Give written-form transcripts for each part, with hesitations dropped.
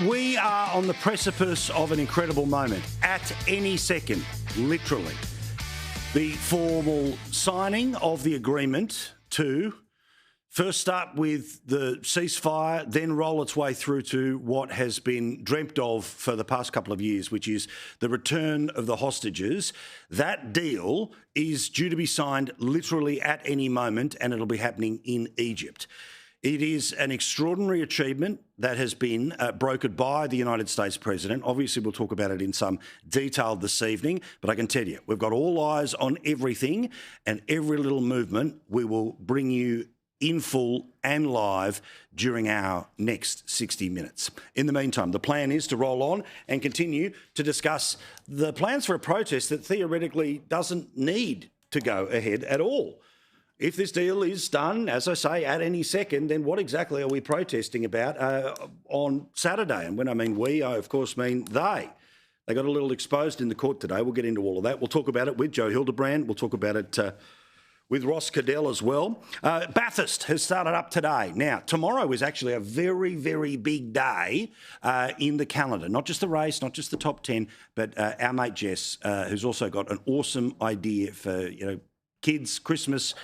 We are on the precipice of an incredible moment. At any second, literally, the formal signing of the agreement to first start with the ceasefire, then roll its way through to what has been dreamt of for the past couple of years, which is the return of the hostages. That deal is due to be signed literally at any moment, and it'll be happening in Egypt. It is an extraordinary achievement that has been brokered by the United States President. Obviously, we'll talk about it in some detail this evening, but I can tell you, we've got all eyes on everything, and every little movement we will bring you in full and live during our next 60 minutes. In the meantime, the plan is to roll on and continue to discuss the plans for a protest that theoretically doesn't need to go ahead at all. If this deal is done, as I say, at any second, then what exactly are we protesting about on Saturday? And when I mean we, I of course mean they. They got a little exposed in the court today. We'll get into all of that. We'll talk about it with Joe Hildebrand. We'll talk about it with Ross Cadell as well. Bathurst has started up today. Now, tomorrow is actually a very, very big day in the calendar. Not just the race, not just the top 10, but our mate Jess, who's also got an awesome idea for, kids' Christmas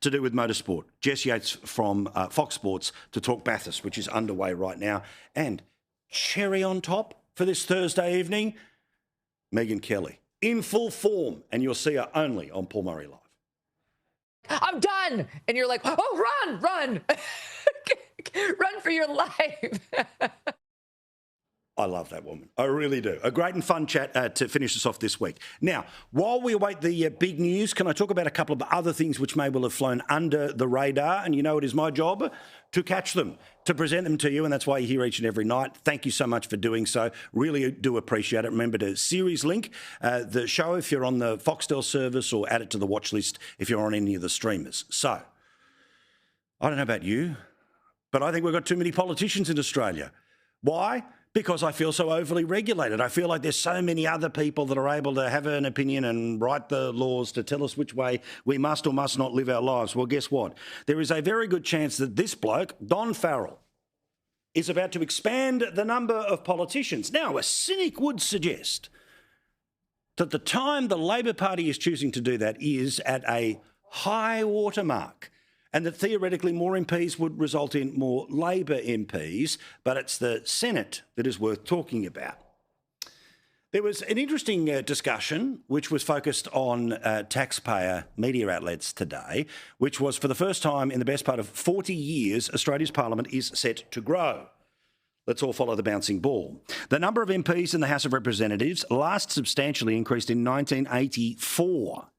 to do with motorsport. Jess Yates from Fox Sports to talk Bathurst, which is underway right now. And cherry on top for this Thursday evening, Megan Kelly in full form, and you'll see her only on Paul Murray Live. I'm done. And you're like, oh, run. Run for your life. I love that woman. I really do. A great and fun chat to finish us off this week. Now, while we await the big news, can I talk about a couple of other things which may well have flown under the radar? And it is my job to catch them, to present them to you, and that's why you're here each and every night. Thank you so much for doing so. Really do appreciate it. Remember to series link the show if you're on the Foxtel service, or add it to the watch list if you're on any of the streamers. So, I don't know about you, but I think we've got too many politicians in Australia. Why? Because I feel so overly regulated. I feel like there's so many other people that are able to have an opinion and write the laws to tell us which way we must or must not live our lives. Well, guess what? There is a very good chance that this bloke, Don Farrell, is about to expand the number of politicians. Now, a cynic would suggest that the time the Labor Party is choosing to do that is at a high water mark, and that theoretically more MPs would result in more Labor MPs, but it's the Senate that is worth talking about. There was an interesting discussion which was focused on taxpayer media outlets today, which was for the first time in the best part of 40 years, Australia's parliament is set to grow. Let's all follow the bouncing ball. The number of MPs in the House of Representatives last substantially increased in 1984.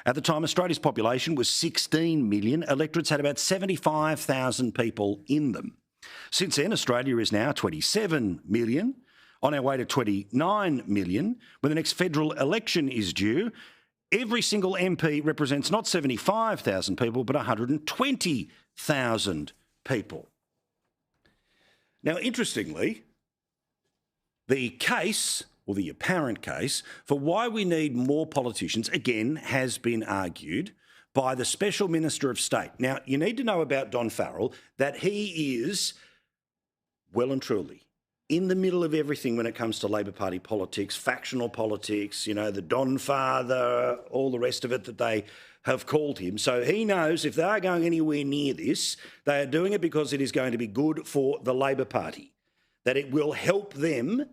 At the time, Australia's population was 16 million. Electorates had about 75,000 people in them. Since then, Australia is now 27 million, on our way to 29 million. When the next federal election is due, every single MP represents not 75,000 people, but 120,000 people. Now, interestingly, the case, or the apparent case, for why we need more politicians, again, has been argued by the Special Minister of State. Now, you need to know about Don Farrell that he is well and truly in the middle of everything when it comes to Labor Party politics, factional politics, the Don Father, all the rest of it that they have called him. So he knows if they are going anywhere near this, they are doing it because it is going to be good for the Labor Party, that it will help them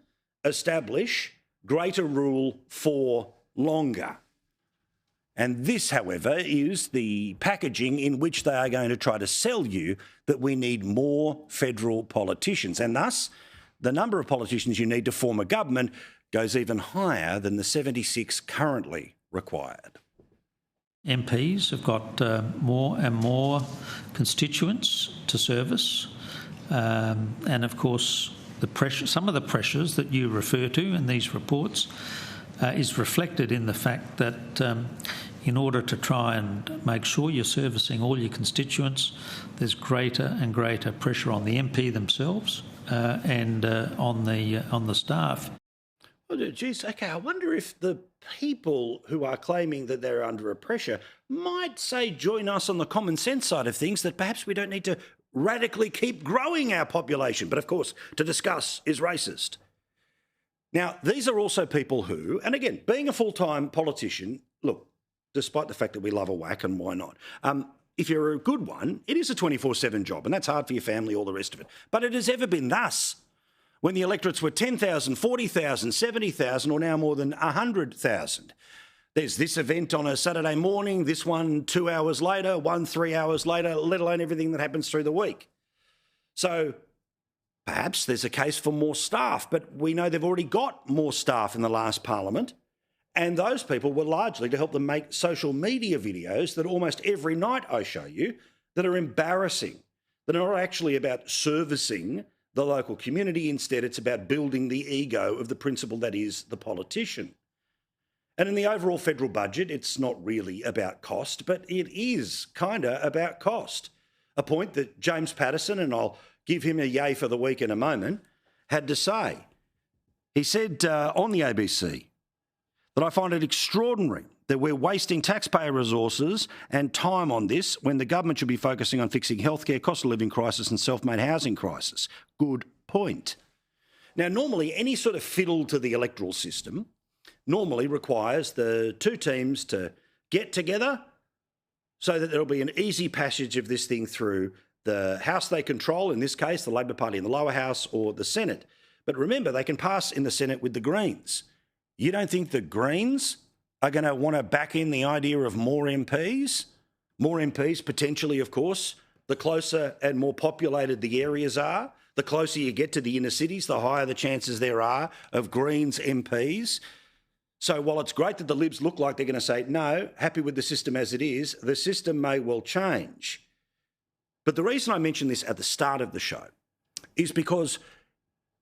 establish greater rule for longer. And this, however, is the packaging in which they are going to try to sell you that we need more federal politicians. And thus, the number of politicians you need to form a government goes even higher than the 76 currently required. MPs have got more and more constituents to service. And of course, some of the pressures that you refer to in these reports is reflected in the fact that in order to try and make sure you're servicing all your constituents, there's greater and greater pressure on the MP themselves and on the staff. Well, geez, okay, I wonder if the people who are claiming that they're under a pressure might say join us on the common sense side of things, that perhaps we don't need to radically keep growing our population. But of course, to discuss is racist. Now, these are also people who, and again, being a full-time politician, look, despite the fact that we love a whack and why not, if you're a good one, it is a 24/7 job and that's hard for your family, all the rest of it. But it has ever been thus. When the electorates were 10,000, 40,000, 70,000 or now more than 100,000. There's this event on a Saturday morning, this one 2 hours later, one 3 hours later, let alone everything that happens through the week. So perhaps there's a case for more staff, but we know they've already got more staff in the last parliament. And those people were largely to help them make social media videos that almost every night I show you that are embarrassing, that are not actually about servicing the local community. Instead, it's about building the ego of the principle that is the politician. And in the overall federal budget, it's not really about cost, but it is kind of about cost. A point that James Patterson, and I'll give him a yay for the week in a moment, had to say. He said on the ABC that I find it extraordinary that we're wasting taxpayer resources and time on this when the government should be focusing on fixing healthcare, cost of living crisis and self-made housing crisis. Good point. Now, normally any sort of fiddle to the electoral system normally requires the two teams to get together so that there'll be an easy passage of this thing through the House they control, in this case, the Labor Party in the lower house, or the Senate. But remember, they can pass in the Senate with the Greens. You don't think the Greens are going to want to back in the idea of more MPs? More MPs, potentially, of course. The closer and more populated the areas are, the closer you get to the inner cities, the higher the chances there are of Greens MPs. So while it's great that the Libs look like they're going to say, no, happy with the system as it is, the system may well change. But the reason I mention this at the start of the show is because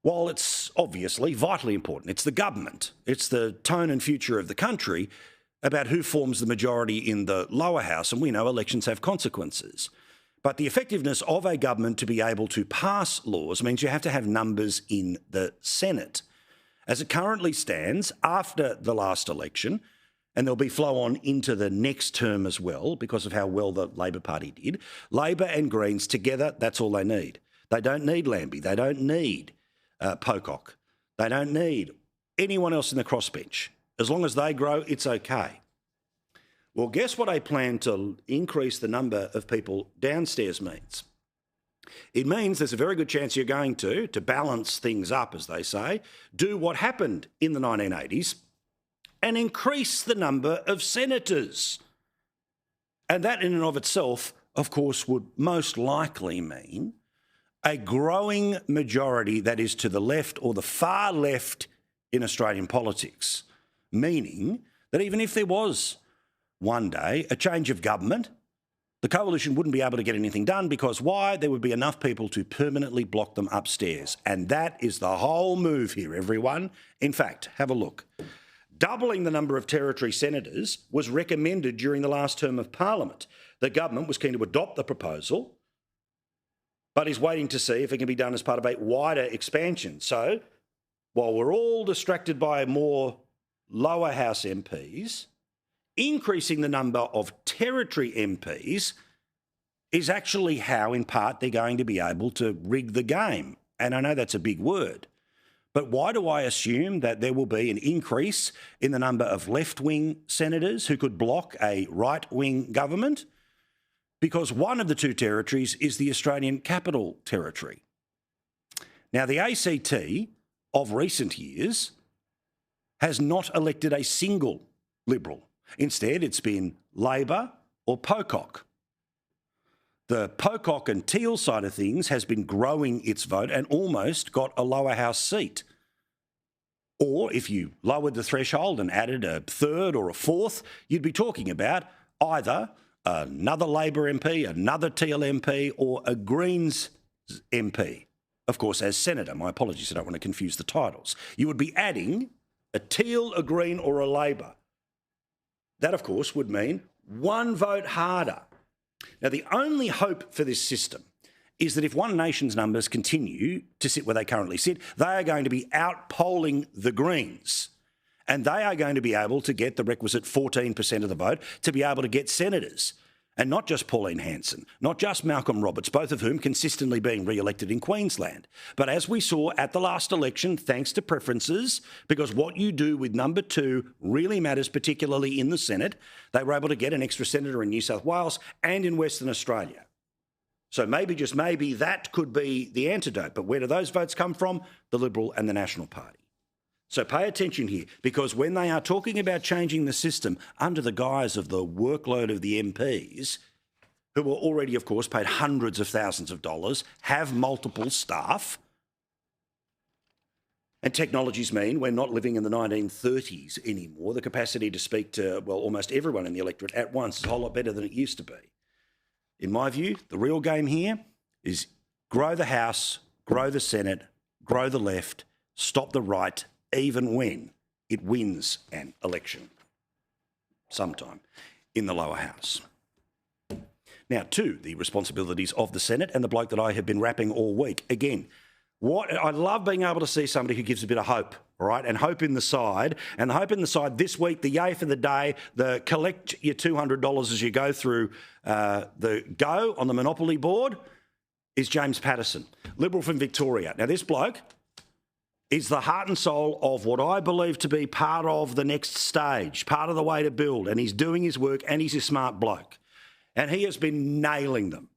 while it's obviously vitally important, it's the government, it's the tone and future of the country about who forms the majority in the lower house, and we know elections have consequences. But the effectiveness of a government to be able to pass laws means you have to have numbers in the Senate. As it currently stands, after the last election, and there'll be flow on into the next term as well because of how well the Labor Party did, Labor and Greens together, that's all they need. They don't need Lambie. They don't need Pocock. They don't need anyone else in the crossbench. As long as they grow, it's okay. Well, guess what a plan to increase the number of people downstairs means? It means there's a very good chance you're going to balance things up, as they say, do what happened in the 1980s and increase the number of senators. And that in and of itself, of course, would most likely mean a growing majority that is to the left or the far left in Australian politics, meaning that even if there was one day a change of government, the coalition wouldn't be able to get anything done because why? There would be enough people to permanently block them upstairs. And that is the whole move here, everyone. In fact, have a look. Doubling the number of territory senators was recommended during the last term of Parliament. The government was keen to adopt the proposal, but is waiting to see if it can be done as part of a wider expansion. So while we're all distracted by more lower house MPs, increasing the number of territory MPs is actually how, in part, they're going to be able to rig the game. And I know that's a big word, but why do I assume that there will be an increase in the number of left-wing senators who could block a right-wing government? Because one of the two territories is the Australian Capital Territory. Now, the ACT of recent years has not elected a single Liberal. Instead, it's been Labor or Pocock. The Pocock and Teal side of things has been growing its vote and almost got a lower house seat. Or if you lowered the threshold and added a third or a fourth, you'd be talking about either another Labor MP, another Teal MP, or a Greens MP. Of course, as Senator, my apologies, I don't want to confuse the titles. You would be adding a Teal, a Green, or a Labor. That, of course, would mean one vote harder. Now, the only hope for this system is that if One Nation's numbers continue to sit where they currently sit, they are going to be outpolling the Greens. And they are going to be able to get the requisite 14% of the vote to be able to get senators. And not just Pauline Hanson, not just Malcolm Roberts, both of whom consistently being re-elected in Queensland. But as we saw at the last election, thanks to preferences, because what you do with number 2 really matters, particularly in the Senate, they were able to get an extra senator in New South Wales and in Western Australia. So maybe, just maybe, that could be the antidote. But where do those votes come from? The Liberal and the National Party. So pay attention here, because when they are talking about changing the system under the guise of the workload of the MPs, who are already, of course, paid hundreds of thousands of dollars, have multiple staff, and technologies mean we're not living in the 1930s anymore. The capacity to speak to, well, almost everyone in the electorate at once is a whole lot better than it used to be. In my view, the real game here is grow the House, grow the Senate, grow the left, stop the right, even when it wins an election sometime in the lower house. Now, to the responsibilities of the Senate and the bloke that I have been rapping all week. Again, I love being able to see somebody who gives a bit of hope, all right, and hope in the side. And the hope in the side this week, the yay for the day, the collect your $200 as you go through the go on the Monopoly board, is James Patterson, Liberal from Victoria. Now, this bloke is the heart and soul of what I believe to be part of the next stage, part of the way to build, and he's doing his work and he's a smart bloke. And he has been nailing them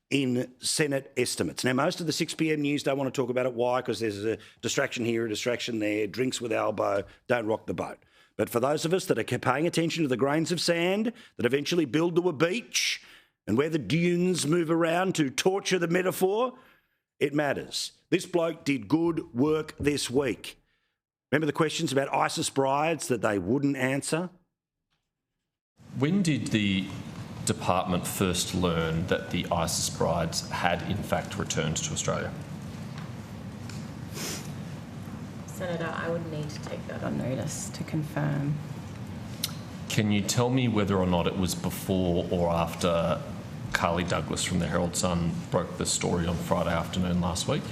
in Senate estimates. Now, most of the 6 p.m. news don't want to talk about it. Why? Because there's a distraction here, a distraction there, drinks with elbow, don't rock the boat. But for those of us that are paying attention to the grains of sand that eventually build to a beach and where the dunes move around to torture the metaphor, it matters. This bloke did good work this week. Remember the questions about ISIS brides that they wouldn't answer? When did the department first learn that the ISIS brides had in fact returned to Australia? Senator, I would need to take that on notice to confirm. Can you tell me whether or not it was before or after Carly Douglas from the Herald Sun broke the story on Friday afternoon last week?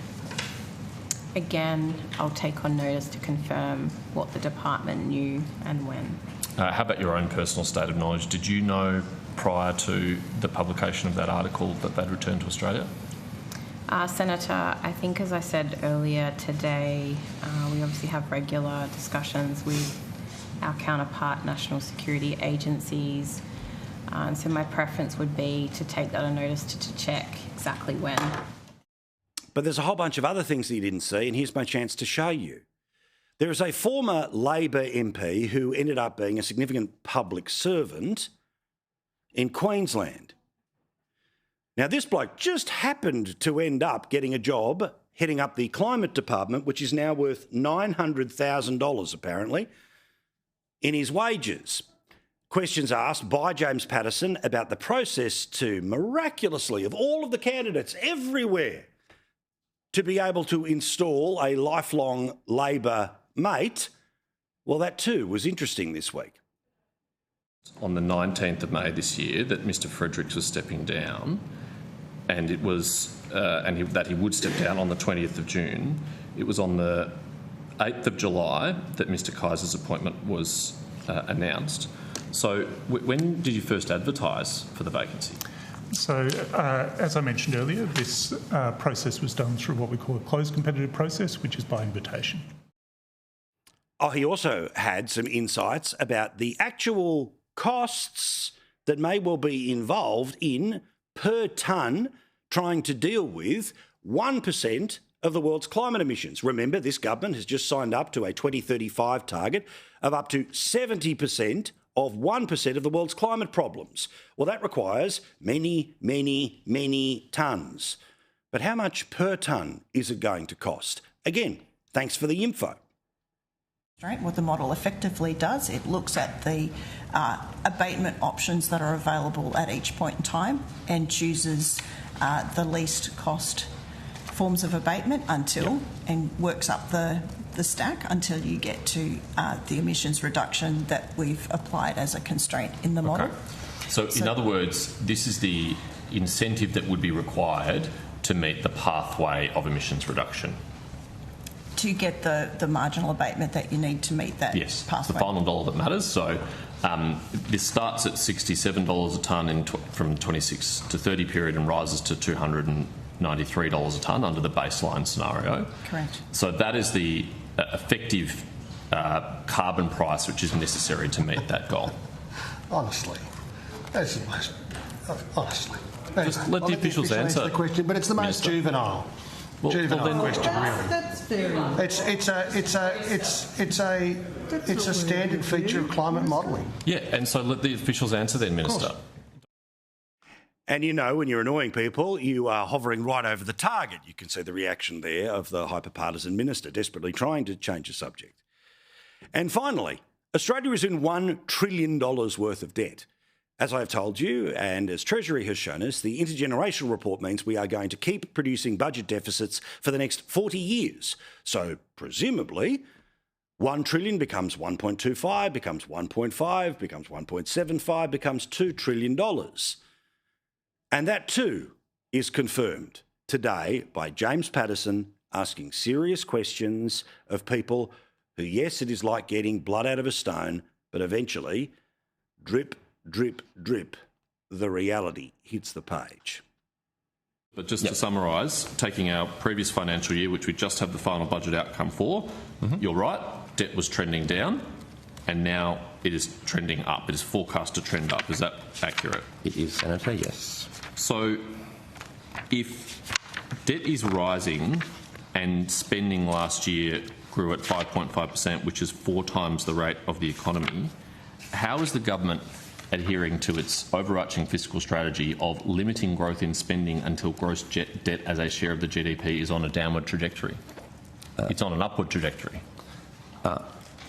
Again, I'll take on notice to confirm what the department knew and when. How about your own personal state of knowledge? Did you know prior to the publication of that article that they'd returned to Australia? Senator, I think as I said earlier today, we obviously have regular discussions with our counterpart national security agencies. And so my preference would be to take that on notice to check exactly when. But there's a whole bunch of other things that you didn't see, and here's my chance to show you. There is a former Labor MP who ended up being a significant public servant in Queensland. Now, this bloke just happened to end up getting a job heading up the climate department, which is now worth $900,000, apparently, in his wages. Questions asked by James Patterson about the process to miraculously, of all of the candidates everywhere, to be able to install a lifelong Labor mate. Well, that too was interesting this week. On the 19th of May this year, that Mr. Fredericks was stepping down, and it was that he would step down on the 20th of June. It was on the 8th of July that Mr. Kaiser's appointment was announced. So when did you first advertise for the vacancy? So, as I mentioned earlier, this process was done through what we call a closed competitive process, which is by invitation. Oh, he also had some insights about the actual costs that may well be involved in, per tonne, trying to deal with 1% of the world's climate emissions. Remember, this government has just signed up to a 2035 target of up to 70% of 1% of the world's climate problems. Well, that requires many, many, many tonnes. But how much per tonne is it going to cost? Again, thanks for the info. Right. What the model effectively does, it looks at the abatement options that are available at each point in time and chooses the least cost forms of abatement and works up the stack until you get to the emissions reduction that we've applied as a constraint in the model. Okay. So in other words, this is the incentive that would be required to meet the pathway of emissions reduction. To get the marginal abatement that you need to meet that yes, pathway. the final dollar that matters. So This starts at $67 a tonne from 26 to 30 period and rises to $293 a tonne under the baseline scenario. Correct. So that is the effective carbon price which is necessary to meet that goal. Honestly, that's the most. Honestly, Just let the officials answer the question, but it's the most juvenile. Juvenile question, really. That's very. It's a standard feature of climate modelling. Yeah, and so let the officials answer then, Minister. And you know, when you're annoying people, you are hovering right over the target. You can see the reaction there of the hyper-partisan minister desperately trying to change the subject. And finally, Australia is in $1 trillion worth of debt. As I've told you, and as Treasury has shown us, the intergenerational report means we are going to keep producing budget deficits for the next 40 years. So presumably, 1 trillion becomes 1.25, becomes 1.5, becomes 1.75, becomes $2 trillion. And that too is confirmed today by James Patterson asking serious questions of people who, yes, it is like getting blood out of a stone, but eventually, drip, drip, drip, the reality hits the page. But just to summarise, taking our previous financial year, which we just have the final budget outcome for, you're right, debt was trending down, and now it is trending up. It is forecast to trend up. Is that accurate? It is, Senator, yes. So if debt is rising and spending last year grew at 5.5%, which is 4 times the rate of the economy, how is the government adhering to its overarching fiscal strategy of limiting growth in spending until gross debt as a share of the GDP is on a downward trajectory? It's on an upward trajectory.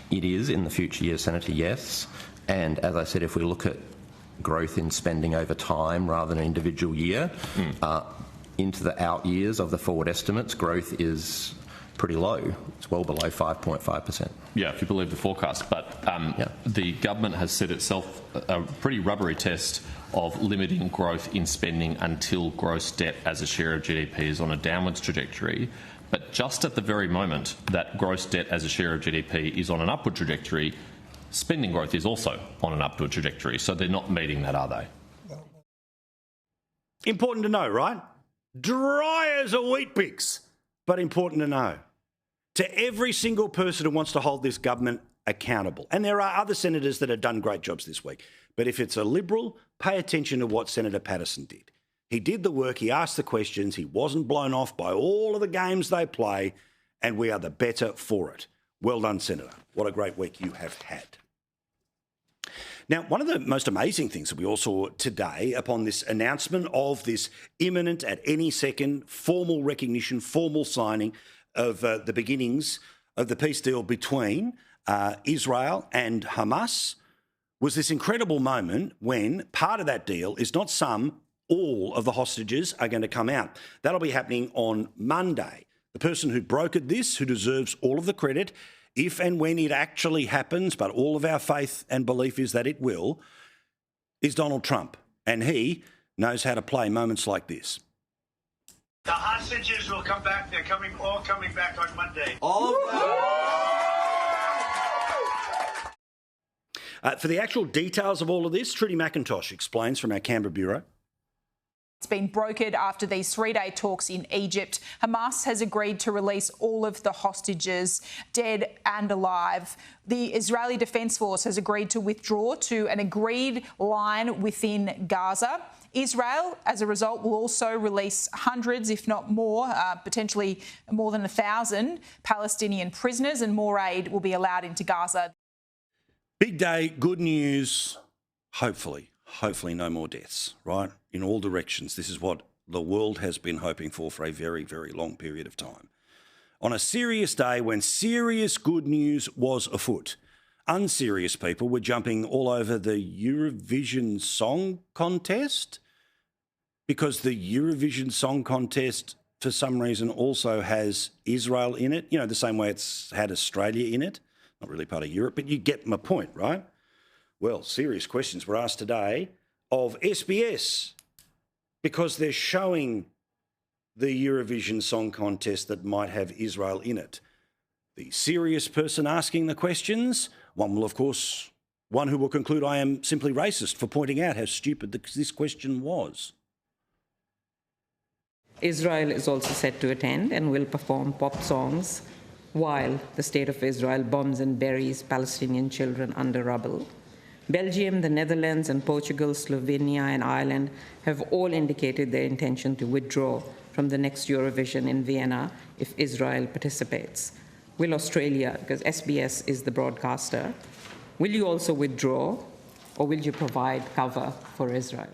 It is in the future years, Senator, yes. And as I said, if we look at growth in spending over time rather than an individual year, into the out years of the forward estimates, growth is pretty low. It's well below 5.5%. Yeah, if you believe the forecast. But the government has set itself a pretty rubbery test of limiting growth in spending until gross debt as a share of GDP is on a downwards trajectory. But just at the very moment that gross debt as a share of GDP is on an upward trajectory, spending growth is also on an upward trajectory. So they're not meeting that, are they? Important to know, right? Dry as a wheat pix, but important to know. To every single person who wants to hold this government accountable, and there are other senators that have done great jobs this week, but if it's a Liberal, pay attention to what Senator Patterson did. He did the work, he asked the questions, he wasn't blown off by all of the games they play, and we are the better for it. Well done, Senator. What a great week you have had. Now, one of the most amazing things that we all saw today upon this announcement of this imminent, at any second, formal recognition, formal signing of the beginnings of the peace deal between Israel and Hamas was this incredible moment when part of that deal is not all of the hostages are going to come out. That'll be happening on Monday. The person who brokered this, who deserves all of the credit, if and when it actually happens, but all of our faith and belief is that it will, is Donald Trump. And he knows how to play moments like this. The hostages will come back. They're all coming back on Monday. All of them. For the actual details of all of this, Trudy McIntosh explains from our Canberra bureau. It's been brokered after these 3-day talks in Egypt. Hamas has agreed to release all of the hostages, dead and alive. The Israeli Defence Force has agreed to withdraw to an agreed line within Gaza. Israel, as a result, will also release hundreds, if not more, potentially more than 1,000 Palestinian prisoners, and more aid will be allowed into Gaza. Big day, good news, hopefully no more deaths, right? In all directions. This is what the world has been hoping for a very, very long period of time. On a serious day when serious good news was afoot, unserious people were jumping all over the Eurovision Song Contest because the Eurovision Song Contest, for some reason, also has Israel in it. You know, the same way it's had Australia in it. Not really part of Europe, but you get my point, right? Well, serious questions were asked today of SBS because they're showing the Eurovision Song Contest that might have Israel in it. The serious person asking the questions, one will, of course, one who will conclude I am simply racist for pointing out how stupid this question was. Israel is also set to attend and will perform pop songs while the State of Israel bombs and buries Palestinian children under rubble. Belgium, the Netherlands, and Portugal, Slovenia, and Ireland have all indicated their intention to withdraw from the next Eurovision in Vienna if Israel participates. Will Australia, because SBS is the broadcaster, will you also withdraw, or will you provide cover for Israel?